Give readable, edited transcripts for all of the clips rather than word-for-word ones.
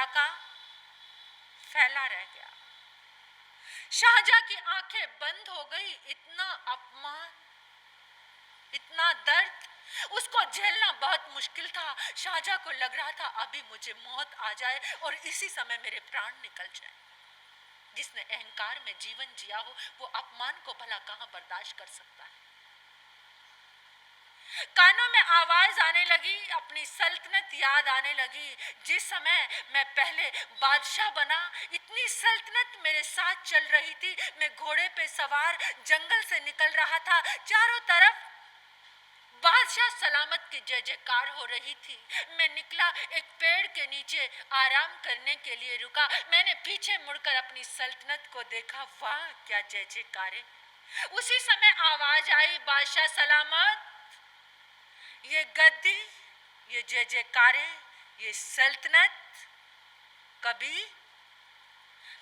पटाखा फैला रह गया। शाहजहां की आंखें बंद हो गई। इतना अपमान, इतना दर्द उसको झेलना बहुत मुश्किल था। शाहजहां को लग रहा था अभी मुझे मौत आ जाए और इसी समय मेरे प्राण निकल जाए। जिसने अहंकार में जीवन जिया हो वो अपमान को भला कहां बर्दाश्त कर सकता है। कानों में आवाज आने लगी, अपनी सल्तनत याद आने लगी। जिस समय मैं पहले बादशाह बना, इतनी सल्तनत मेरे साथ चल रही थी। मैं घोड़े पे सवार जंगल से निकल रहा था। चारों तरफ बादशाह सलामत की जय जयकार हो रही थी। मैं निकला, एक पेड़ के नीचे आराम करने के लिए रुका। मैंने पीछे मुड़कर अपनी सल्तनत को देखा। वाह क्या जय जयकार है। उसी समय आवाज आई, बादशाह सलामत। ये गद्दी, ये जय जयकारे, ये सल्तनत कभी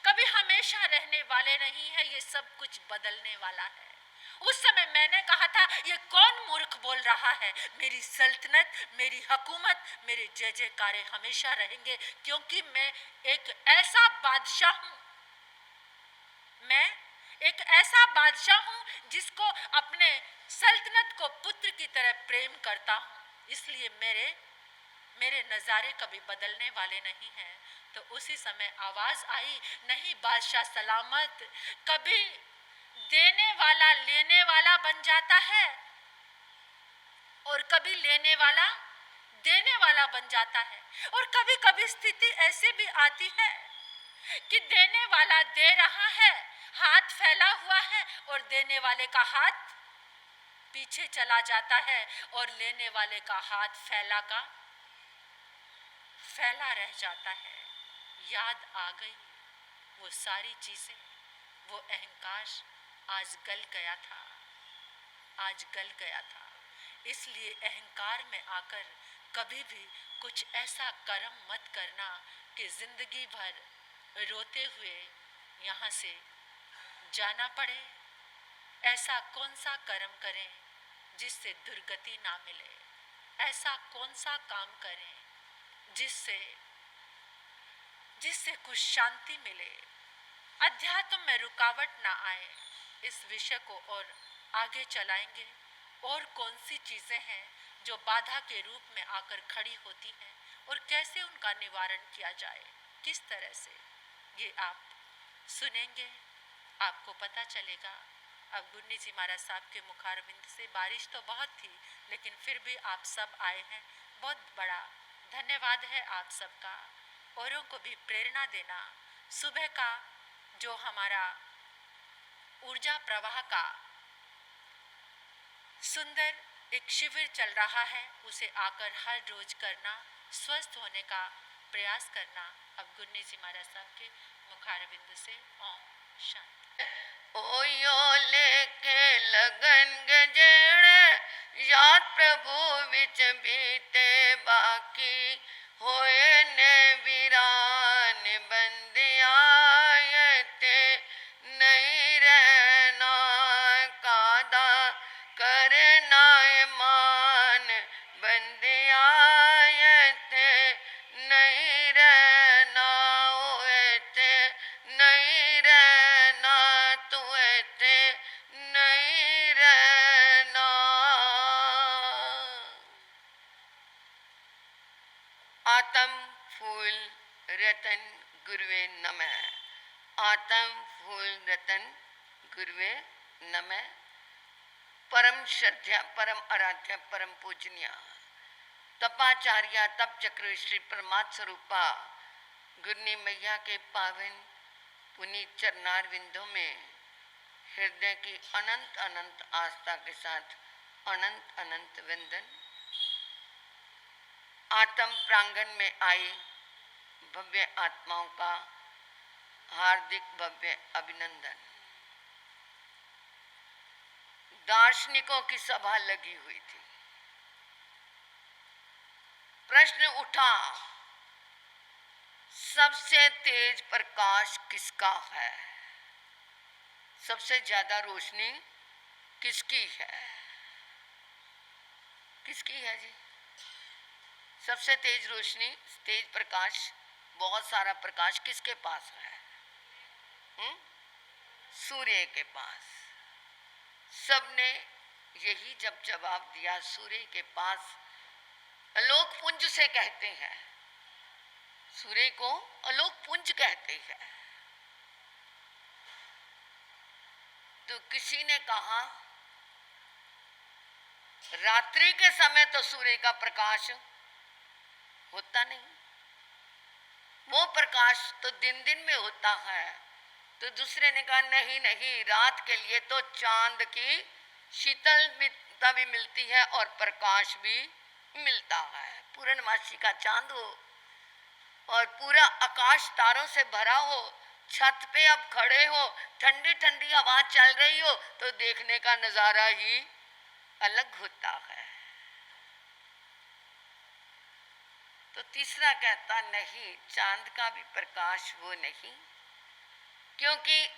कभी हमेशा रहने वाले नहीं है। ये सब कुछ बदलने वाला है। उस समय मैंने कहा था ये कौन मूर्ख बोल रहा है। मेरी सल्तनत, मेरी हुकूमत, मेरे जय जयकारे हमेशा रहेंगे, क्योंकि मैं एक ऐसा बादशाह हूं। मैं एक ऐसा बादशाह हूं जिसको अपने सल्तनत को पुत्र की तरह प्रेम करता हूं। इसलिए मेरे नजारे कभी बदलने वाले नहीं हैं। तो उसी समय आवाज आई, नहीं बादशाह सलामत, कभी देने वाला लेने वाला बन जाता है और कभी लेने वाला देने वाला बन जाता है। और कभी कभी स्थिति ऐसी भी आती है कि देने वाला दे रहा है, हाथ फैला हुआ है, और देने वाले का हाथ पीछे चला जाता है और लेने वाले का हाथ फैला रह जाता है। याद आ गई वो सारी चीजें, वो अहंकार आज गल गया था। इसलिए अहंकार में आकर कभी भी कुछ ऐसा कर्म मत करना कि जिंदगी भर रोते हुए यहाँ से जाना पड़े। ऐसा कौन सा कर्म करें जिससे दुर्गति ना मिले। ऐसा कौन सा काम करें जिससे कुछ शांति मिले, अध्यात्म में रुकावट ना आए। इस विषय को और आगे चलाएंगे। और कौन सी चीजें हैं जो बाधा के रूप में आकर खड़ी होती हैं और कैसे उनका निवारण किया जाए, किस तरह से, ये आप सुनेंगे, आपको पता चलेगा। अब गुरनी जी महाराज साहब के मुखारबिंद से बारिश तो बहुत थी, लेकिन फिर भी आप सब आए हैं, बहुत बड़ा धन्यवाद है आप सबका। औरों को भी प्रेरणा देना। सुबह का जो हमारा ऊर्जा प्रवाह का सुंदर एक शिविर चल रहा है, उसे आकर हर रोज करना, स्वस्थ होने का प्रयास करना। अब गुरनी जी महाराज साहब के मुखारबिंद से ओम शांति। ओ यो लेके लगन गजेड़े याद प्रभु विच बीते बाकी होए ने वीरान बंदिया ते नहीं रहना कादा करना मान बंदिया ते नहीं रहना ते नहीं रहना तू ते नहीं रहना। आत्म फूल रतन गुरुवे नमः। आत्म फूल रतन गुरुवे नमः। परम श्रद्धा, परम आराध्या, परम पूजनीय तपाचार्य तप चक्र श्री परमात्म स्वरूपा गुरनी मैया के पावन पुनीत चरणार विंदों में हृदय की अनंत अनंत आस्था के साथ अनंत अनंत वंदन। आत्म प्रांगण में आई भव्य आत्माओं का हार्दिक भव्य अभिनंदन। दार्शनिकों की सभा लगी हुई थी। प्रश्न उठा, सबसे तेज प्रकाश किसका है? सबसे ज्यादा रोशनी किसकी है? किसकी है जी? सबसे तेज रोशनी, तेज प्रकाश बहुत सारा प्रकाश किसके पास है? सूर्य के पास। सबने यही जब जवाब दिया, सूर्य के पास, आलोक पुंज से कहते हैं, सूर्य को आलोक पुंज कहते हैं। तो किसी ने कहा रात्रि के समय तो सूर्य का प्रकाश होता नहीं, वो प्रकाश तो दिन दिन में होता है। तो दूसरे ने कहा नहीं नहीं, रात के लिए तो चांद की शीतलता भी मिलती है और प्रकाश भी मिलता है। पूर्णमासी का चांद हो और पूरा आकाश तारों से भरा हो, छत पे अब खड़े हो, ठंडी ठंडी हवा चल रही हो, तो देखने का नजारा ही अलग होता है। तो तीसरा कहता नहीं, चांद का भी प्रकाश वो नहीं, क्योंकि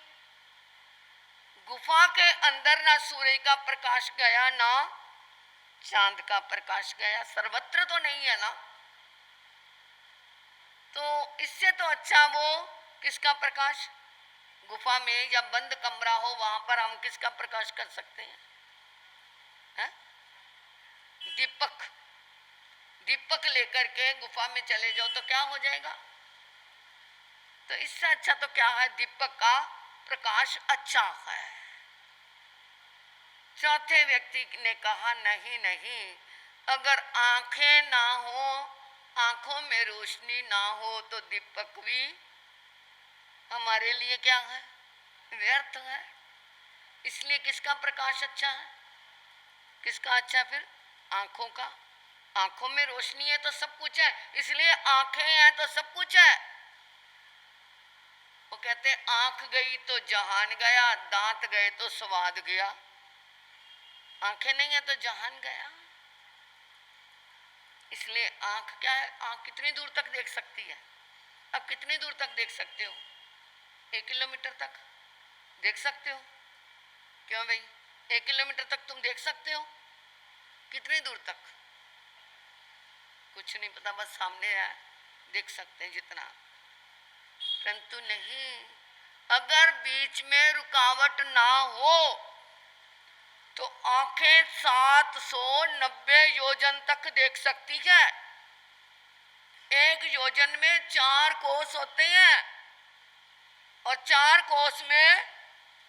गुफा के अंदर ना सूर्य का प्रकाश गया ना चांद का प्रकाश गया, सर्वत्र तो नहीं है ना। तो इससे तो अच्छा वो किसका प्रकाश, गुफा में या बंद कमरा हो वहां पर हम किसका प्रकाश कर सकते हैं? दीपक, दीपक लेकर के गुफा में चले जाओ तो क्या हो जाएगा? तो इससे अच्छा तो क्या है, दीपक का प्रकाश अच्छा है। चौथे व्यक्ति ने कहा नहीं नहीं, अगर आंखें ना हो, आंखों में रोशनी ना हो तो दीपक भी हमारे लिए क्या है, व्यर्थ है। इसलिए किसका प्रकाश अच्छा है? किसका अच्छा फिर? आंखों का। आंखों में रोशनी है तो सब कुछ है, इसलिए आंखें हैं तो सब कुछ है। वो कहते आंख गई तो जहान गया, दांत गए तो स्वाद गया। आंखें नहीं है तो जहान गया। इसलिए आंख क्या है? आंख कितनी दूर तक देख सकती है? अब कितनी दूर तक देख सकते हो? 1 किलोमीटर तक देख सकते हो। क्यों भाई, 1 किलोमीटर तक तुम देख सकते हो? कितनी दूर तक? कुछ नहीं पता, बस सामने है, देख सकते हैं जितना। परंतु नहीं, अगर बीच में रुकावट ना हो तो आंखें 790 योजन तक देख सकती है। 1 योजन में 4 कोस होते हैं और 4 कोस में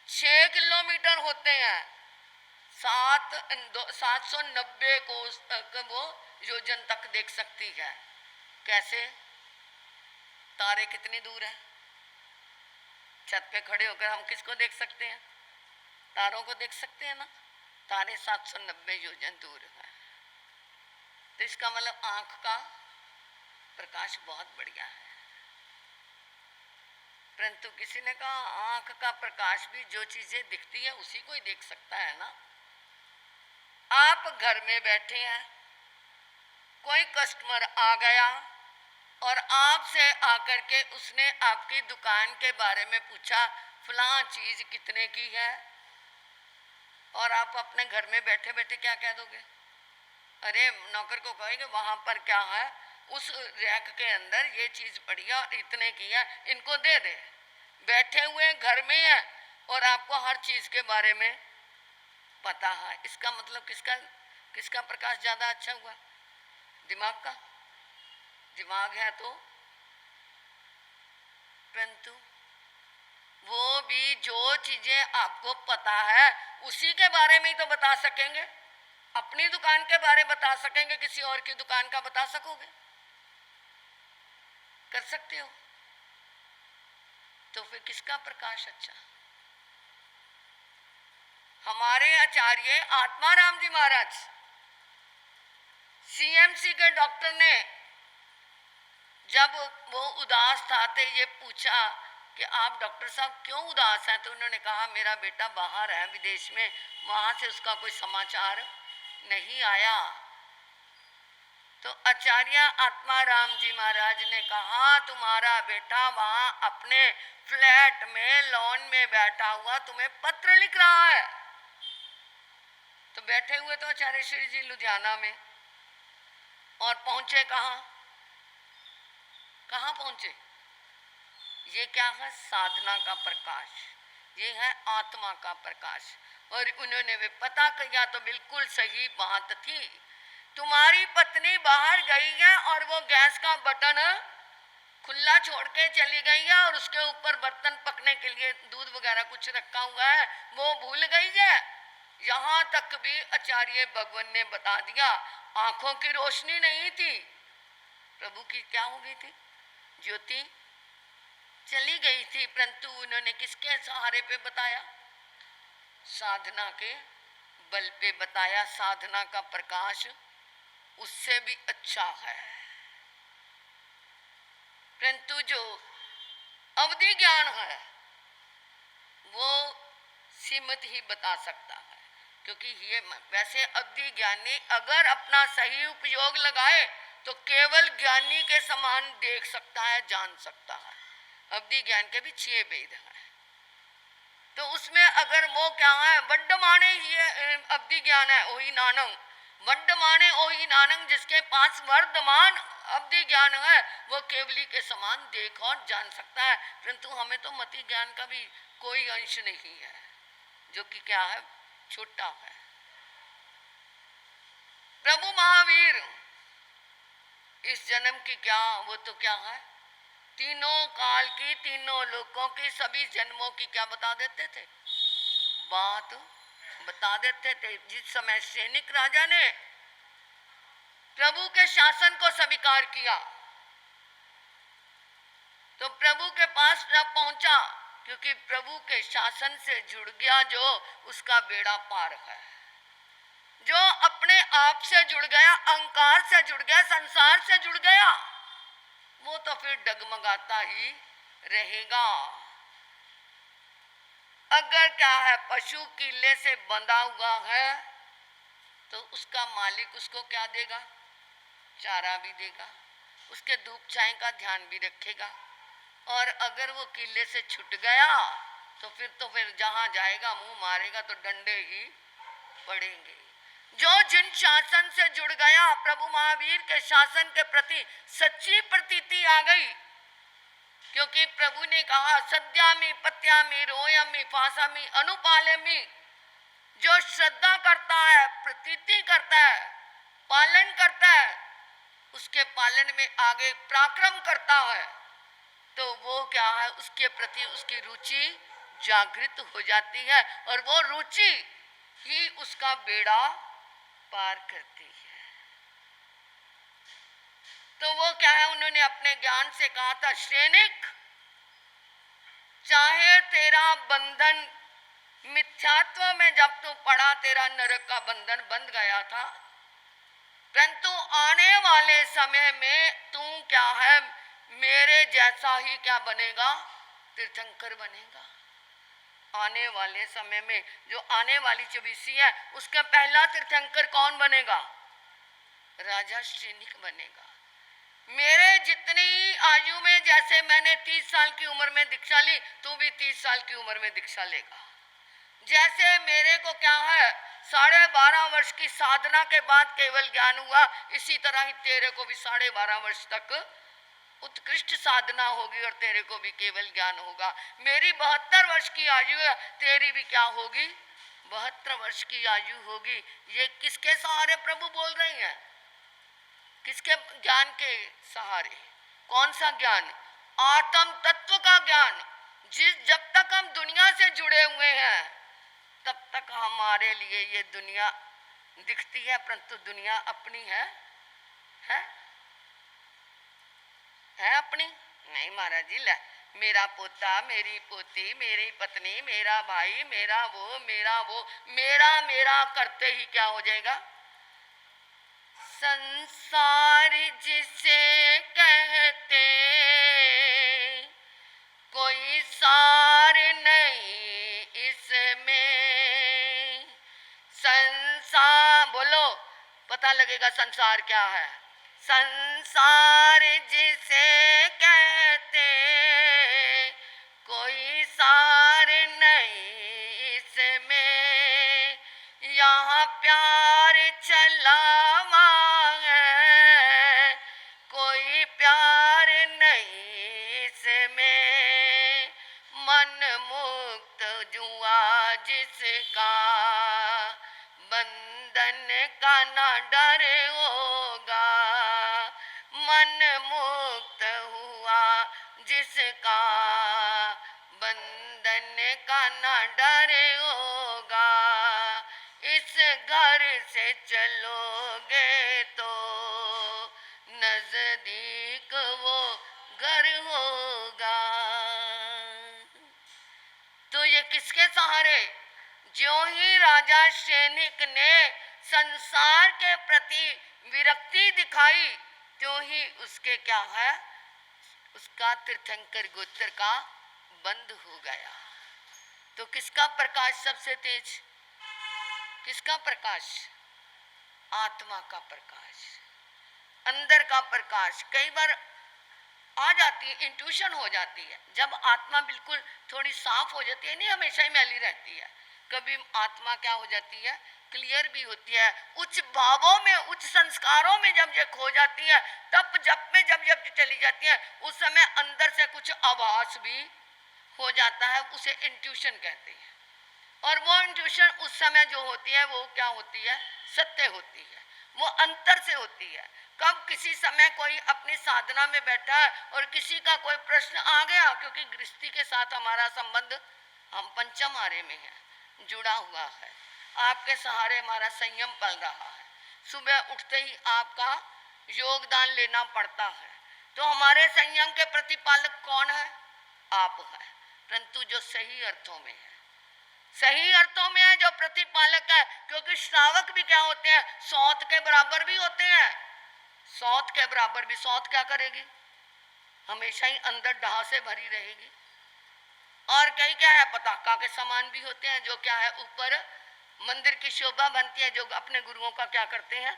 6 किलोमीटर होते हैं। 790 कोस तक वो योजन तक देख सकती है। कैसे? तारे कितनी दूर है? छत पे खड़े होकर हम किसको देख सकते हैं? तारों को देख सकते हैं ना। तारे 790 योजन दूर है। तो इसका मतलब आंख का प्रकाश बहुत बढ़िया है। परंतु किसी ने कहा आंख का प्रकाश भी जो चीजें दिखती है उसी को ही देख सकता है ना। आप घर में बैठे हैं, कोई कस्टमर आ गया और आपसे आकर के उसने आपकी दुकान के बारे में पूछा, फलां चीज कितने की है, और आप अपने घर में बैठे बैठे क्या कह दोगे? अरे नौकर को कहेंगे वहां पर क्या है, उस रैक के अंदर ये चीज पड़ी है और इतने की है, इनको दे दे। बैठे हुए घर में है और आपको हर चीज के बारे में पता है। इसका मतलब किसका प्रकाश ज्यादा अच्छा हुआ? दिमाग का। दिमाग है तो, परंतु वो भी जो चीजें आपको पता है उसी के बारे में ही तो बता सकेंगे। अपनी दुकान के बारे बता सकेंगे, किसी और की दुकान का बता सकोगे? कर सकते हो? तो फिर किसका प्रकाश अच्छा? हमारे आचार्य आत्माराम जी महाराज, सीएमसी के डॉक्टर ने जब वो उदास था तो ये पूछा कि आप डॉक्टर साहब क्यों उदास हैं? तो उन्होंने कहा मेरा बेटा बाहर है विदेश में, वहां से उसका कोई समाचार नहीं आया। तो आचार्य आत्माराम जी महाराज ने कहा तुम्हारा बेटा वहां अपने फ्लैट में लॉन में बैठा हुआ तुम्हें पत्र लिख रहा है। तो बैठे हुए तो आचार्य श्री जी लुधियाना में, और पहुंचे कहाँ? कहाँ पहुंचे? ये क्या है? साधना का प्रकाश, ये है आत्मा का प्रकाश। और उन्होंने वे पता किया तो बिल्कुल सही बात थी। तुम्हारी पत्नी बाहर गई है और वो गैस का बटन खुला छोड़ के चली गई है और उसके ऊपर बर्तन पकने के लिए दूध वगैरह कुछ रखा हुआ है, वो भूल गई है। यहाँ तक भी आचार्य भगवान ने बता दिया, आंखों की रोशनी नहीं थी। प्रभु की क्या हो गई थी? ज्योति चली गई थी, परंतु उन्होंने किसके सहारे पे बताया? साधना के बल पे बताया। साधना का प्रकाश उससे भी अच्छा है, परंतु जो अवधि ज्ञान है वो सीमित ही बता सकता है। क्योंकि ये वैसे अवधि ज्ञानी अगर अपना सही उपयोग लगाए तो केवल ज्ञानी के समान देख सकता है, जान सकता है। अवधि ज्ञान के भी 6 भेद हैं, तो उसमें अगर वो क्या है, वर्धमाने ही अवधि ज्ञान है, वही नानक वर्धमाने वही नानक, जिसके पास वर्धमान अवधि ज्ञान है वो केवली के समान देख और जान सकता है। परंतु हमें तो मति ज्ञान का भी कोई अंश नहीं है, जो कि क्या है, छोटा है। प्रभु महावीर इस जन्म की क्या, वो तो क्या है, तीनों काल की, तीनों लोकों की, सभी जन्मों की क्या बता देते थे, बात बता देते थे। जिस समय सैनिक राजा ने प्रभु के शासन को स्वीकार किया तो प्रभु के पास न पहुंचा, क्योंकि प्रभु के शासन से जुड़ गया जो, उसका बेड़ा पार है। जो अपने आप से जुड़ गया, अहंकार से जुड़ गया, संसार से जुड़ गया, वो तो फिर डगमगाता ही रहेगा। अगर क्या है, पशु किले से बंधा हुआ है तो उसका मालिक उसको क्या देगा, चारा भी देगा, उसके धूप छाए का ध्यान भी रखेगा। और अगर वो किले से छूट गया तो फिर जहां जाएगा मुंह मारेगा तो डंडे ही पड़ेंगे। जो जिन शासन से जुड़ गया, प्रभु महावीर के शासन के प्रति सच्ची प्रतीति आ गई, क्योंकि प्रभु ने कहा, सद्यामि पत्यामि रोयमि फासामि अनुपालयमि। जो श्रद्धा करता है, प्रतीति करता है, पालन करता है, उसके पालन में आगे पराक्रम करता है, तो वो क्या है, उसके प्रति उसकी रुचि जागृत हो जाती है और वो रुचि ही उसका बेड़ा पार करती है। तो वो क्या है, उन्होंने अपने ज्ञान से कहा था, सैनिक चाहे तेरा बंधन मिथ्यात्व में जब तू पड़ा, तेरा नरक का बंधन बंध गया था, परंतु आने वाले समय में तू क्या है, मेरे जैसा ही क्या बनेगा, तीर्थंकर बनेगा। आने वाले समय में, जो आने वाली 24वीं है, उसका पहला तीर्थंकर कौन बनेगा, राजा सैनिक बनेगा। मेरे जितनी आयु में, जैसे मैंने 30 साल की उम्र में दीक्षा ली, तू भी 30 साल की उम्र में दीक्षा लेगा। जैसे मेरे को क्या है, 12.5 वर्ष की साधना के बाद केवल ज्ञान हुआ, इसी तरह ही तेरे को भी 12.5 वर्ष तक उत्कृष्ट साधना होगी और तेरे को भी केवल ज्ञान होगा। मेरी 72 वर्ष की आयु है, तेरी भी क्या होगी, 72 वर्ष की आयु होगी। ये किसके सहारे प्रभु बोल रही हैं, किसके ज्ञान के सहारे? कौन सा ज्ञान? आत्म तत्व का ज्ञान। जब तक हम दुनिया से जुड़े हुए हैं तब तक हमारे लिए ये दुनिया दिखती है, परंतु दुनिया अपनी है अपनी नहीं महाराज जी। ले, मेरा पोता, मेरी पोती, मेरी पत्नी, मेरा भाई, मेरा वो, मेरा मेरा करते ही क्या हो जाएगा, संसार जिसे कहते कोई सार नहीं इसमें। संसार बोलो, पता लगेगा संसार क्या है। संसार जिसे कहते कोई सार नहीं इसमें, यहाँ प्यार चलावा है, कोई प्यार नहीं जिसका बंधन का ना डर होगा, मन मुक्त हुआ जिसका बंधन का ना डर होगा, इस घर से चलोगे तो नजदीक वो घर होगा। तो ये किसके सहारे? ज्यों ही राजा सैनिक ने संसार के प्रति विरक्ति दिखाई, त्यों ही उसके क्या है, उसका तीर्थंकर गोत्र का बंद हो गया। तो किसका प्रकाश सबसे तेज? किसका प्रकाश? आत्मा का प्रकाश, अंदर का प्रकाश। कई बार आ जाती है, इंट्यूशन हो जाती है। जब आत्मा बिल्कुल थोड़ी साफ हो जाती है, नहीं हमेशा ही मैली रहती है, कभी आत्मा क्या हो जाती है, क्लियर भी होती है। उच्च भावों में, उच्च संस्कारों में जब ये खो जाती है, तब जब में जब जब चली जाती है, उस समय अंदर से कुछ आभास भी हो जाता है, उसे इंट्यूशन कहते हैं। और वो इंट्यूशन उस समय जो होती है वो क्या होती है, सत्य होती है, वो अंतर से होती है। कब किसी समय कोई अपनी साधना में बैठा है और किसी का कोई प्रश्न आ गया, क्योंकि गृहस्थी के साथ हमारा संबंध, हम पंचम आरे में है, जुड़ा हुआ है। आपके सहारे हमारा संयम पल रहा है, सुबह उठते ही आपका योगदान लेना पड़ता है। तो हमारे संयम के प्रतिपालक कौन है? आप है, परंतु जो सही अर्थों में है, सही अर्थों में है, जो प्रतिपालक है। क्योंकि श्रावक भी क्या होते हैं, सौत के बराबर भी होते हैं। सौत के बराबर भी, सौत क्या करेगी, हमेशा ही अंदर डाह से भरी रहेगी। और कई क्या है, पताका के समान भी होते हैं, जो क्या है ऊपर मंदिर की शोभा बनती है, जो अपने गुरुओं का क्या करते हैं,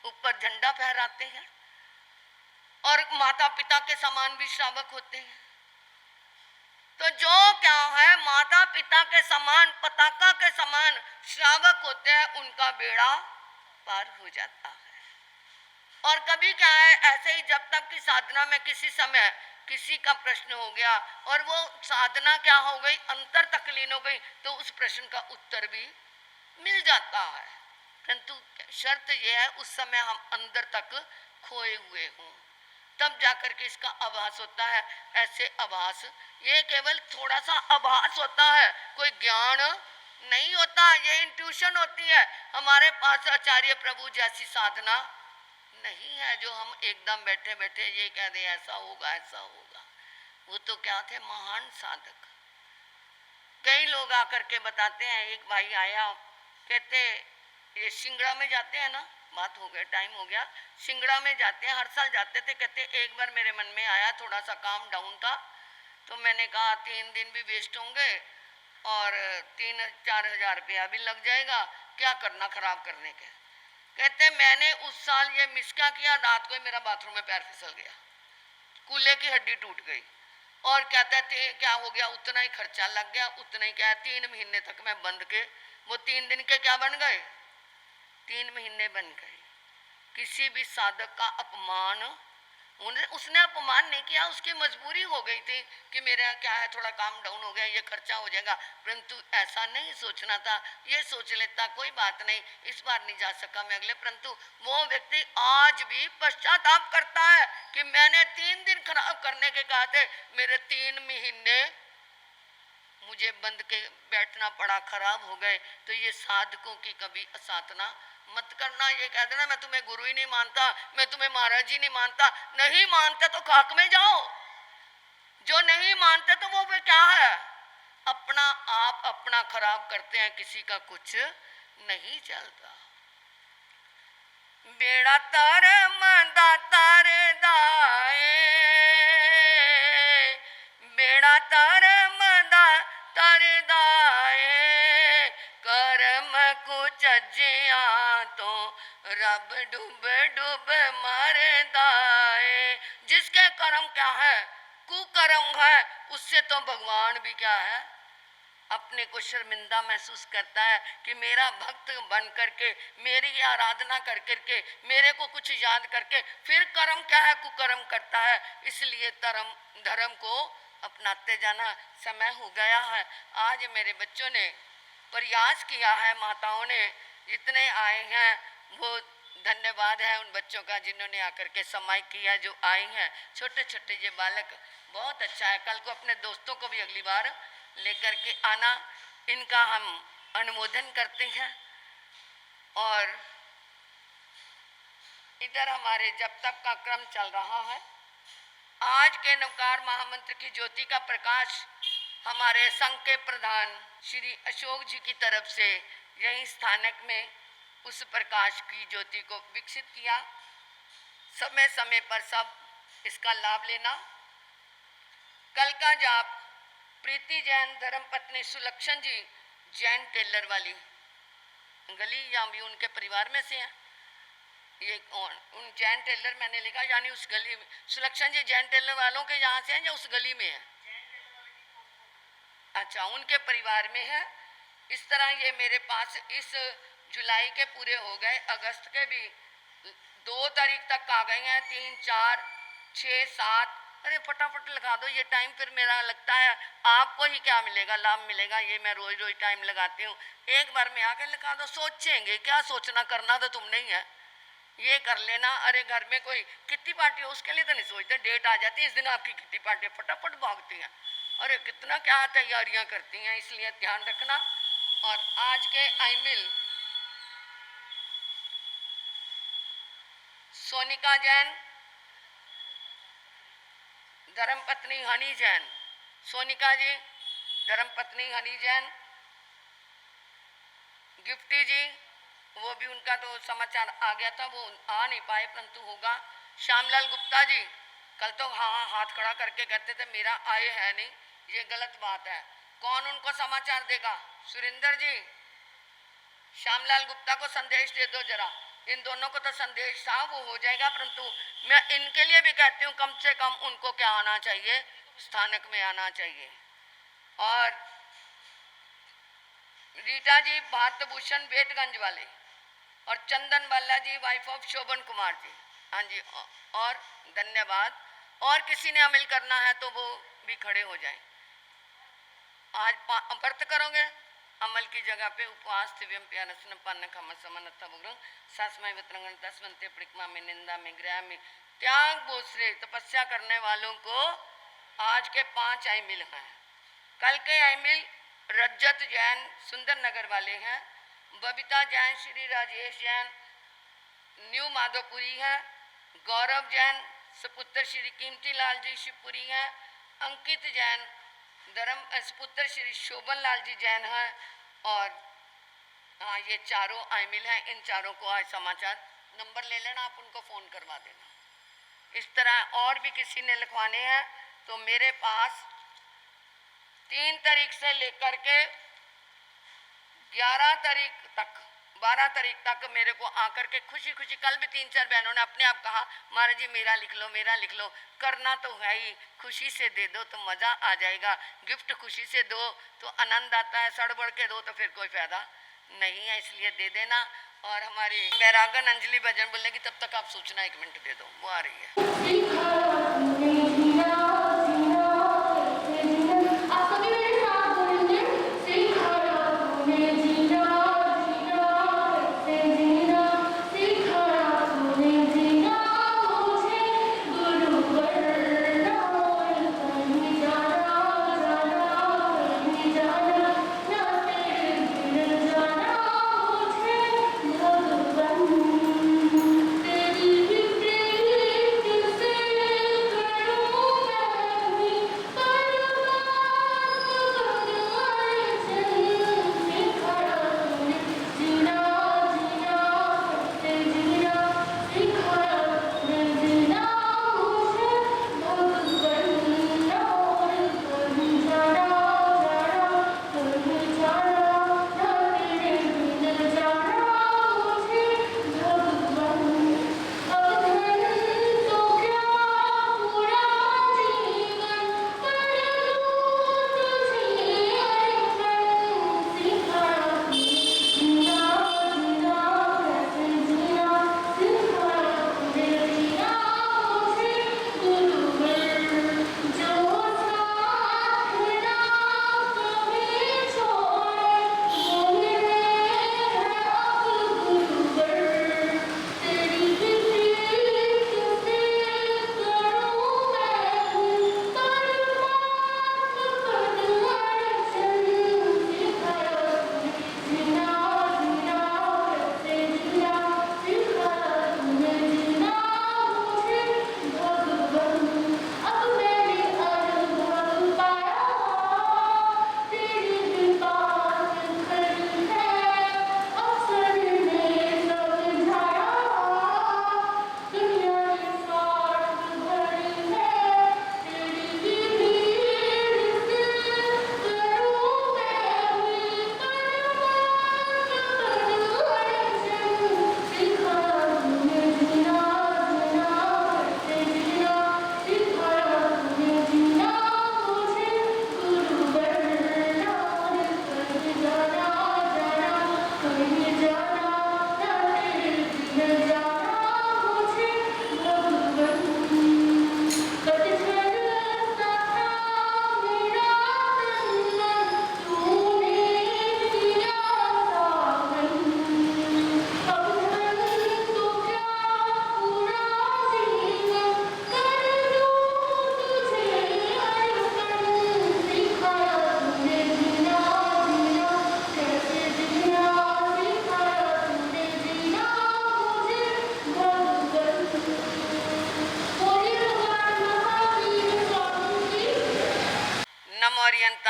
ऊपर झंडा फहराते हैं। और माता पिता के समान भी श्रावक होते हैं। तो जो क्या है, माता पिता के समान, पताका के समान श्रावक होते हैं, उनका बेड़ा पार हो जाता है। और कभी क्या है, ऐसे ही जब तक की साधना में किसी समय किसी का प्रश्न हो गया और वो साधना क्या हो गई, अंतर तक लीन हो गई, तो उस प्रश्न का उत्तर भी मिल जाता है। परंतु शर्त यह है, उस समय हम अंदर तक खोए हुए हों, तब जाकर के इसका आभास होता है। ऐसे आभास, ये केवल थोड़ा सा आभास होता है, कोई ज्ञान नहीं होता, ये इंट्यूशन होती है। हमारे पास आचार्य प्रभु जैसी साधना नहीं है, जो हम एकदम बैठे बैठे ये कह दे ऐसा होगा ऐसा होगा। वो तो क्या थे, महान साधक। कई लोग आकर के बताते हैं, एक भाई आया, कहते ये सिंगड़ा में जाते हैं ना, बात हो गया, टाइम हो गया, सिंगड़ा में जाते हैं, हर साल जाते थे। कहते एक बार मेरे मन में आया, थोड़ा सा काम डाउन था, तो मैंने कहा 3 दिन भी वेस्ट होंगे और 3-4 हज़ार रुपया भी लग जाएगा, क्या करना खराब करने के। कहते मैंने उस साल ये मिस क्या किया, रात को ही मेरा बाथरूम में पैर फिसल गया, कूल्हे की हड्डी टूट गई। और कहते थे क्या हो गया, उतना ही खर्चा लग गया, उतना ही क्या, 3 महीने तक मैं बंद के, वो 3 दिन के क्या बन गए, 3 महीने बन गए। किसी भी साधक का अपमान, उसने अपमान नहीं किया, उसकी मजबूरी हो गई थी कि मेरा क्या है, थोड़ा काम डाउन हो गया, ये खर्चा हो जाएगा। परंतु ऐसा नहीं सोचना था, ये सोच लेता कोई बात नहीं, इस बार नहीं जा सका मैं अगले। परंतु वो व्यक्ति आज भी पश्चाताप करता है कि मैंने 3 दिन खराब करने के कहा थे, मेरे 3 महीने मुझे बंद के बैठना पड़ा, खराब हो गए। तो ये साधकों की कभी असाधना मत करना। ये कह देना मैं तुम्हें गुरु ही नहीं मानता, मैं तुम्हें महाराज जी नहीं मानता। नहीं मानते तो खाक में जाओ। जो नहीं मानते तो वो क्या है, अपना आप अपना खराब करते हैं, किसी का कुछ नहीं चलता। बेड़ा तार मंदा तारे दाए, बेड़ा तार मंदा तारे दाए, कर्म कुछ जिया तो रब डूब डूब मर दाए। जिसके कर्म क्या है, कुकर्म है, उससे तो भगवान भी क्या है, अपने को शर्मिंदा महसूस करता है कि मेरा भक्त बन करके, मेरी आराधना कर करके, मेरे को कुछ याद करके फिर कर्म क्या है, कुकर्म करता है। इसलिए धर्म को अपनाते जाना। समय हो गया है। आज मेरे बच्चों ने प्रयास किया है माताओं ने, जितने आए हैं वो धन्यवाद है उन बच्चों का जिन्होंने आकर के समय किया, जो आई हैं छोटे छोटे ये बालक, बहुत अच्छा है। कल को अपने दोस्तों को भी अगली बार लेकर के आना। इनका हम अनुमोदन करते हैं। और इधर हमारे जब तक का क्रम चल रहा है। आज के नवकार महामंत्र की ज्योति का प्रकाश हमारे संघ के प्रधान श्री अशोक जी की तरफ से यही स्थानक में उस प्रकाश की ज्योति को विकसित किया। समय समय पर सब इसका लाभ लेना। कल का जाप प्रीति जैन धर्मपत्नी सुलक्षण जी जैन टेलर वाली गली, या भी उनके परिवार में से हैं। ये उन जैन टेलर मैंने लिखा, यानी उस गली में सुलक्षण जी जैन टेलर वालों के यहाँ से हैं या उस गली में है? अच्छा, उनके परिवार में है। इस तरह ये मेरे पास इस जुलाई के पूरे हो गए, अगस्त के भी 2 तारीख तक आ गए हैं, 3, 4, 6, 7। अरे फटाफट लगा दो ये टाइम, फिर मेरा लगता है आपको ही क्या मिलेगा, लाभ मिलेगा। ये मैं रोज रोज टाइम लगाती हूँ, एक बार में आके लगा दो। सोचेंगे क्या, सोचना करना तो तुम नहीं है, ये कर लेना। अरे घर में कोई कितनी पार्टी हो उसके लिए तो नहीं सोचते, डेट आ जाती है इस दिन आपकी कितनी पार्टी, फटाफट भागती हैं। अरे कितना क्या तैयारियां करती हैं, इसलिए ध्यान रखना। और आज के आईमिल सोनिका जैन, धर्मपत्नी हनी जैन, सोनिका जी धर्मपत्नी हनी जैन, गिफ्टी जी, वो भी उनका तो समाचार आ गया था, वो आ नहीं पाए परंतु होगा। श्यामलाल गुप्ता जी कल तो हाँ हाथ खड़ा करके कहते थे मेरा आए है नहीं, ये गलत बात है। कौन उनको समाचार देगा? सुरेंद्र जी, श्यामलाल गुप्ता को संदेश दे दो जरा। इन दोनों को तो संदेश था, वो हो जाएगा, परंतु मैं इनके लिए भी कहती हूँ कम से कम उनको क्या आना चाहिए, स्थानक में आना चाहिए। और रीटा जी भारतभूषण बेटगंज वाले, और चंदन बाला जी वाइफ ऑफ शोभन कुमार जी, हाँ जी, और धन्यवाद। और किसी ने अमल करना है तो वो भी खड़े हो जाएं। आज व्रत करोगे, अमल की जगह पे उपवास दिव्यम प्यारसन पान खम समन अथवग्रह सासमय वित्रंगन दसवंते प्रिकमा में निंदा में ग्रह में त्याग बोसरे तपस्या करने वालों को आज के 5 आईमिल हैं। कल के आईमिल रज्जत जैन सुंदर नगर वाले हैं, बबीता जैन श्री राजेश जैन न्यू माधोपुरी है, गौरव जैन सपुत्र श्री कीमती लाल जी शिवपुरी हैं, अंकित जैन धर्म सपुत्र श्री शोभन लाल जी जैन हैं। और हाँ, ये चारों आईमिल हैं। इन चारों को आज समाचार नंबर ले लेना, आप उनको फ़ोन करवा देना। इस तरह और भी किसी ने लिखवाने हैं तो मेरे पास 3 तारीख से लेकर के 11 तारीख तक 12 तारीख तक मेरे को आकर के खुशी खुशी, कल भी 3-4 बहनों ने अपने आप कहा महाराज जी मेरा लिख लो, मेरा लिख लो। करना तो है ही, खुशी से दे दो तो मज़ा आ जाएगा। गिफ्ट खुशी से दो तो आनंद आता है, सड़बड़ के दो तो फिर कोई फायदा नहीं है, इसलिए दे देना। और हमारी मैरागन अंजलि भजन बोलेगी, तब तक आप सूचना 1 मिनट दे दो, वो आ रही है।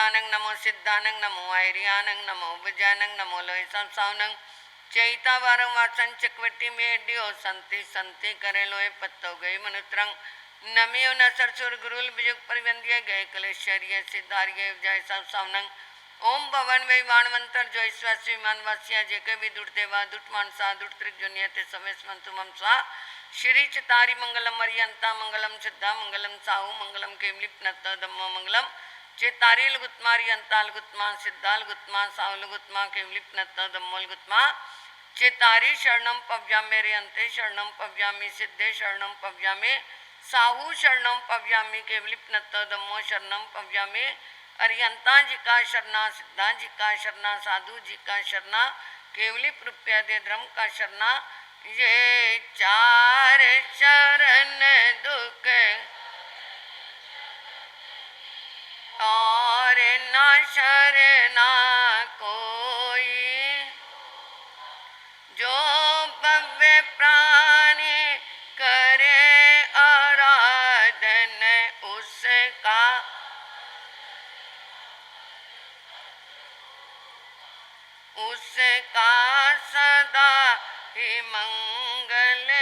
सिद्धानंग नमो सिद्धानंग नमो आयरियानंग नमो विजयानंग नमो लोय संसावनंग चैता वारं वासन चकवटी मेडियो संति संति करे लोय पत्तो गई मनुत्रंग नमियो न सरसुर गुरुल बिजुग परिवंदिय गए कलेश्वरिय सिद्धार्य जय संसावनंग ओम भवन वै वाणवंतर जो ईश्वासी मानवासिया जे के भी दुट देवा दुट मानसा दुट त्रिक जुनियते समेस मंतुमम स्वा श्री चितारी मंगलम मरियंता मंगलम सिद्धा मंगलम साहु मंगलम केमलिप नत्ता दम्मो मंगलम चितारी लुगुतमारी अंता लुगुतमा सिद्धा लुगुतमा साहु लुगुतमा केमलिप नत्ता दम्मो लुगुतमा चितारी शरणम पव्यामे रे अंते शरणम पव्यामी सिद्धे शरणम पव्यामे साहु शरणम पव्यामी केवलिप नत्ता दम्मो शरणम पव्यामे अरियंता जी का शरणा सिद्धा जी का शरणा साधु जी का शरणा केवली रुपया दे धर्म का शरणा ये चार शरण दुख और न शरणा कोई जो भव्य प्राणी करे आराधन उसका उसका सदा ही मंगल